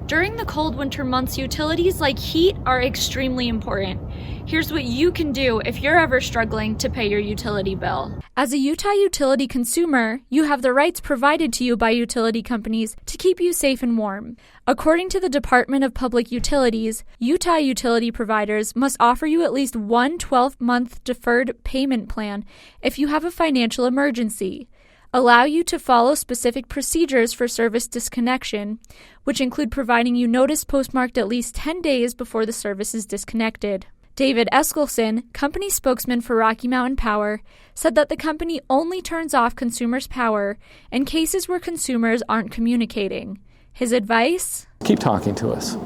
During the cold winter months, utilities like heat are extremely important. Here's what you can do if you're ever struggling to pay your utility bill. As a Utah utility consumer, you have the rights provided to you by utility companies to keep you safe and warm. According to the Department of Public Utilities, Utah utility providers must offer you at least one 12-month deferred payment plan if you have a financial emergency, allow you to follow specific procedures for service disconnection, which include providing you notice postmarked at least 10 days before the service is disconnected. David Eskelson, company spokesman for Rocky Mountain Power, said that the company only turns off consumers' power in cases where consumers aren't communicating. His advice? Keep talking to us.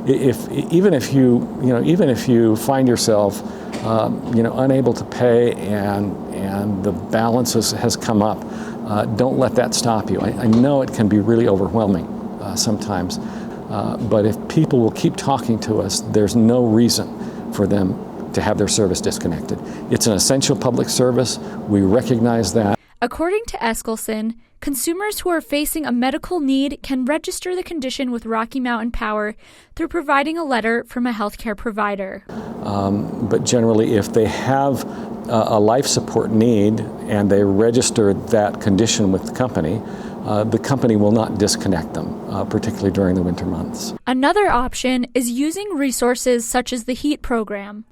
Even if you find yourself unable to pay and the balance has come up, don't let that stop you. I know it can be really overwhelming sometimes, but if people will keep talking to us, there's no reason for them to have their service disconnected. It's an essential public service. We recognize that. According to Eskelson, consumers who are facing a medical need can register the condition with Rocky Mountain Power through providing a letter from a healthcare provider. But generally, if they have a life support need and they register that condition with the company will not disconnect them, particularly during the winter months. Another option is using resources such as the HEAT program.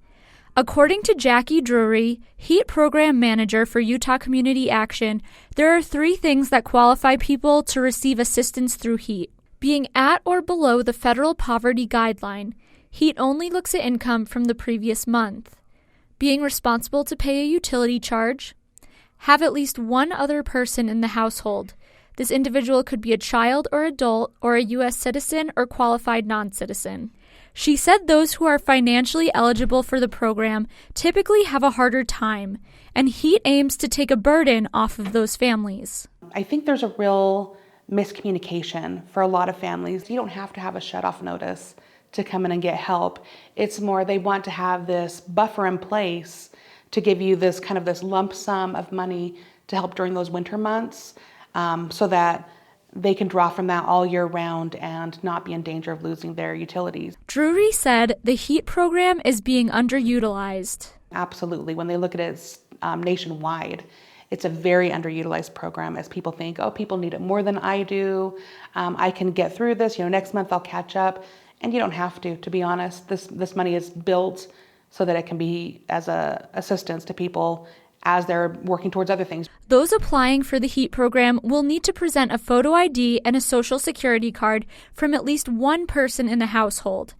According to Jackie Drury, HEAT program manager for Utah Community Action, there are 3 things that qualify people to receive assistance through HEAT. Being at or below the federal poverty guideline, HEAT only looks at income from the previous month. Being responsible to pay a utility charge. Have at least one other person in the household. This individual could be a child or adult or a U.S. citizen or qualified non-citizen. She said those who are financially eligible for the program typically have a harder time, and HEAT aims to take a burden off of those families. I think there's a real miscommunication for a lot of families. You don't have to have a shut-off notice to come in and get help. It's more they want to have this buffer in place to give you this lump sum of money to help during those winter months, so that they can draw from that all year round and not be in danger of losing their utilities. Drury said the HEAT program is being underutilized. Absolutely. When they look at it nationwide, it's a very underutilized program, as people think, oh, people need it more than I do. I can get through this. Next month I'll catch up. And you don't have to be honest. This money is built so that it can be as a assistance to people as they're working towards other things. Those applying for the HEAT program will need to present a photo ID and a social security card from at least one person in the household.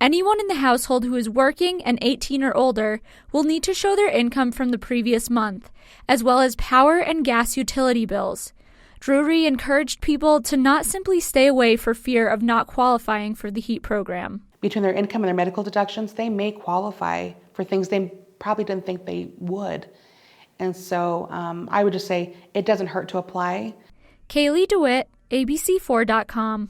Anyone in the household who is working and 18 or older will need to show their income from the previous month, as well as power and gas utility bills. Drury encouraged people to not simply stay away for fear of not qualifying for the HEAT program. Between their income and their medical deductions, they may qualify for things they probably didn't think they would. And so I would just say it doesn't hurt to apply. Kaylee DeWitt, ABC4.com.